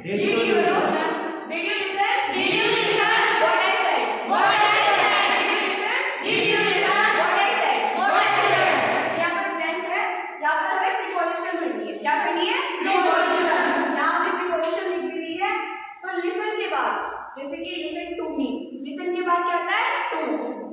Did you listen? Did you listen? Did you listen? What I said? What I said? Did you listen? Did you listen? What I said? What I said? यहाँ पर blank है, यहाँ पर हमें preposition भरनी है। क्या भरनी है? Preposition। यहाँ पे preposition लिख भी दी है। तो listen के बाद, जैसे कि listen to me, listen के बाद क्या आता है? To।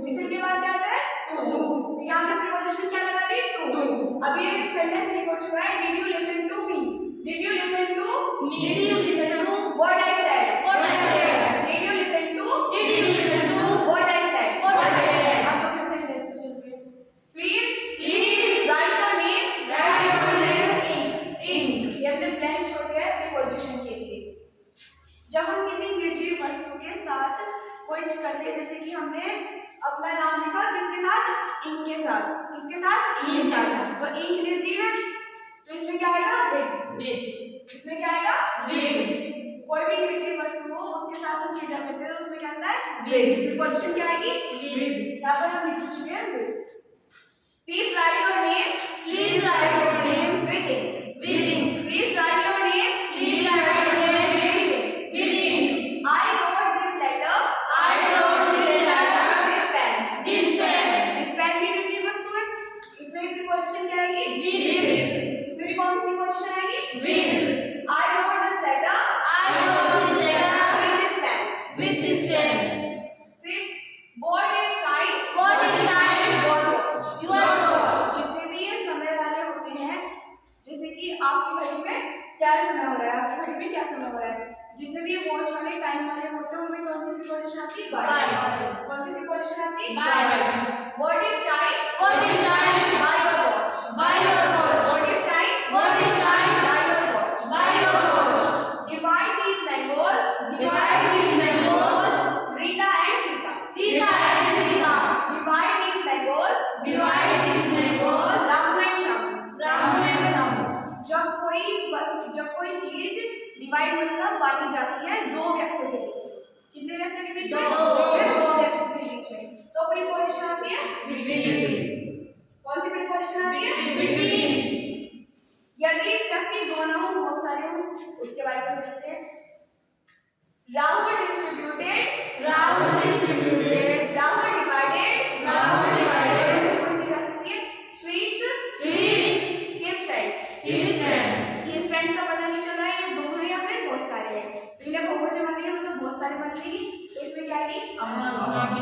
listen के बाद क्या आता है? To। तो यहाँ पे preposition क्या लगा दी? To। अभी sentence ठीक हो चुका है। Did you listen to me? Did you listen to me? Did you listen to what I said? What I said? Did you listen to? Did you listen to what I said? What I said? अब दूसरे sentence पे चलते हैं। Please write your name in। ये हमने blank छोड़ दिया है प्रीपोजिशन के लिए। जब हम किसी निर्जीव वस्तु के साथ कोई करते हैं, जैसे कि हमने अपना नाम लिखा किसके साथ? इन के साथ। किसके साथ? इन के साथ। तो इन निर्जीव है तो इसमें क्या आएगा? विद। इसमें क्या आएगा? विद। कोई भी निर्जीव वस्तु हो उसके साथ हम क्रिया करते हैं तो उसमें क्या आता है? विद। प्रीपोजिशन क्या आएगी? विद। यहाँ पर हम लिख चुके हैं with. Please write your name. Please write your name within. Within. Please write your name. Please write your name within. Within. I wrote this letter. I wrote this letter. This pen. This pen. This pen भी निर्जीव वस्तु है, इसमें preposition क्या आएगी? With. इसमें भी कौन सी प्रीपोजिशन आएगी? With. I wrote this letter. I wrote this letter with this pen. With this pen. फिर what is time? What is time? Your watch. Your watch. जितने भी ये समय वाले होते हैं, जैसे कि आपकी घड़ी में क्या समय हो रहा है, आपकी घड़ी में क्या समय हो रहा है, जितने भी वॉच वाले टाइम वाले होते हैं उनमें कौन सी प्रीपोजिशन आती है? बाय। कौन सी प्रीपोजिशन आती है? Bye. What is time? What is time? By your watch. By your watch. What is time? What is time? By your watch. By your watch. Divide these mangoes. Divide these mangoes. Rita and Sita. Rita and Sita. Divide these mangoes. Divide these mangoes. Ramu and Shamu. Ramu and Shamu. जब कोई चीज divide मतलब बांटी जाती है दो व्यक्तियों के बीच, कितने व्यक्तियों के बीच में? दो व्यक्तियों के बीच में, तो प्रीपोजिशन आती है बिटवीन। कौन सी प्रीपोजिशन आती है? बिटवीन। यदि व्यक्ति दोनों बहुत सारे हों उसके बारे में देखते हैं। Rahul distributed. Rahul distributed. Rahul divided. Rahul divided. थोड़ी सी कह सकती है sweets. Sweets. His friends. His friends. His friends का पता नहीं चल रहा है ये दो है या फिर बहुत सारे हैं, तो इन्हें बहुवचन बन गया मतलब बहुत सारे बन गई, तो इसमें क्या आएगी? अमंग।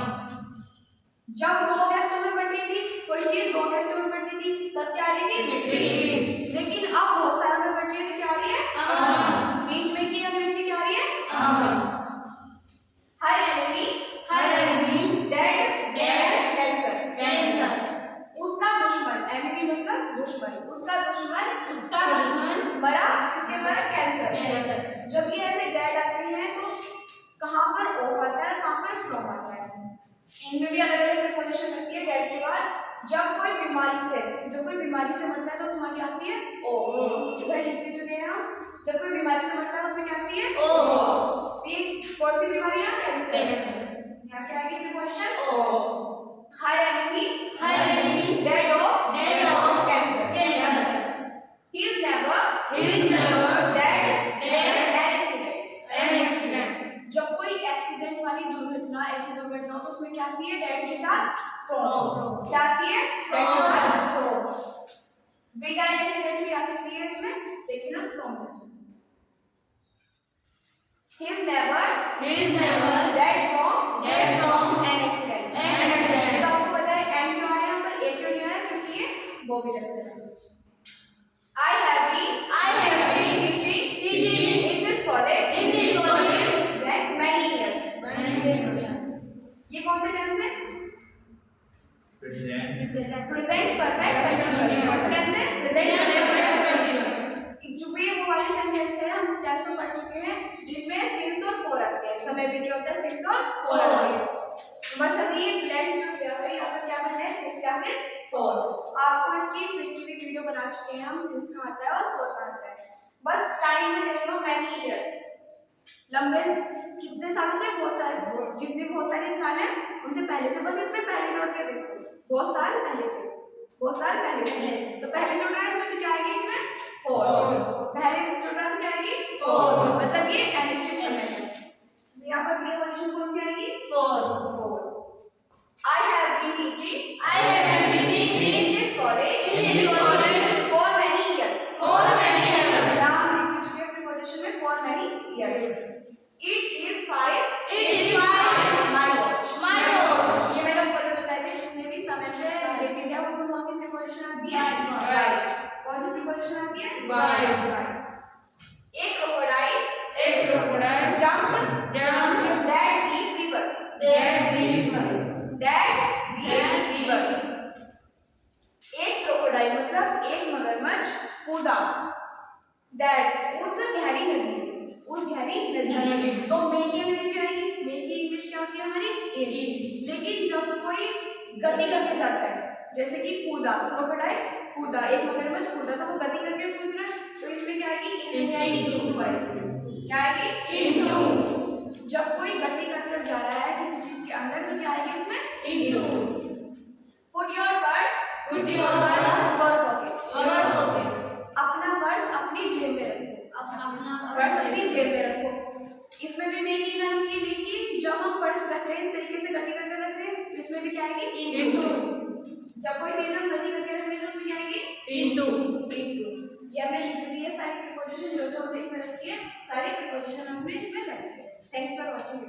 जब दो व्यक्तियों में बट रही थी कोई चीज, दो व्यक्तियों में बट रही थी तब क्या आ रही थी? बिटवीन। लेकिन अब बहुत सारे में बट रही है तो क्या आ रही है? अमंग। बीच में की अंग्रेजी क्या आ रही है? अमंग। हर एनिमी डेड कैंसर। उसका दुश्मन, एनिमी मतलब दुश्मन, उसका दुश्मन मरा, किसके मरा? कैंसर। जब ये ऐसे डेड आते हैं तो कहाँ पर ऑफ आता है, कहाँ पर फ्रॉम आता है? इनमें भी अलग अलग प्रीपोजिशन लगती है डेड के बाद। जब कोई बीमारी से मरता है तो उसमें क्या आती है? ओ। इधर लिख भी चुके हैं हम। जब कोई बीमारी से मरता है उसमें क्या आती है? ओ। ये कौन सी बीमारी है? कैंसर। यहाँ क्या आएगी प्रीपोजिशन? ओ। Her enemy dead of cancer. He is never dead an accident. जब कोई एक्सीडेंट वाली दुर्घटना, ऐसी दुर्घटना हो तो उसमें क्या आती है? डेड के साथ फ्रॉम। क्या आती है? फ्रॉम के साथ फ्रॉम। विद एन एक्सीडेंट भी आ सकती है इसमें, लेकिन हम from. He is never dead from an accident. तो आपको पता है एम क्यों आया यहाँ पर, ए क्यों नहीं आया? क्योंकि ये बॉबीलर से है। I have been teaching in this college like many years. ये कौन से टेंस है? Present perfect continuous. कौन सा टेंस है? Present perfect continuous. जो भी वो वाले सेंटेंस है हम क्लास में पढ़ चुके हैं जिनमें सिंस और फॉर आते हैं, समय भी क्या होता है? सिंस और फॉर आते हैं। बस अभी ये ब्लैंक जो दिया है यहाँ पर क्या करना है? सिंस या फिर फॉर। आपको इसकी ट्रिक की भी वीडियो बना चुके हैं हम, सिंस का आता है और फॉर का आता है। बस टाइम में देख लो, मैनी इयर्स, लंबे कितने सालों से? बहुत सारे, जितने बहुत सारे साल हैं उनसे पहले से। बस इसमें पहले जोड़ के देखो, बहुत साल पहले से। तो पहले जोड़ रहा है इसमें तो क्या आएगी? इसमें फॉर। पहले जोड़ रहा है तो क्या आएगी? फॉर। मतलब ये प्रीपोजिशन आती है White. कौन सी प्रीपोजिशन आती है White. एक crocodile Jump that deep river एक क्रोकोडाइल मतलब एक मगरमच्छ कूदा दैट उस गहरी नदी में तो मे की नीचे आएगी मे की इंग्लिश क्या होती है हमारी इन लेकिन जब कोई गति करके जाता है जैसे कि कूदा क्रोकोडाइल कूदा एक मगरमच्छ कूदा तो वो गति करके कूद रहा है तो इसमें क्या आएगी इन आएगी इनटू आएगी क्या आएगी इनटू जब कोई गति कर जा रहा है किसी चीज के अंदर तो क्या आएगी उसमें into put your purse your pocket अपना पर्स अपनी जेब में रखो पर्स अपनी जेब में रखो इसमें भी मेकिंग आनी चाहिए लेकिन जब हम पर्स रख रहे हैं इस तरीके से गति करके रख रहे हैं तो इसमें भी क्या आएगी इनटू जब कोई चीज हम गति करके रख रहे हैं तो उसमें क्या आएगी इनटू ये हमने लिख दी है सारी प्रीपोजिशन जो हमने इसमें रखी है सारी प्रीपोजिशन हमने इसमें रखी है थैंक्स फॉर वॉचिंग।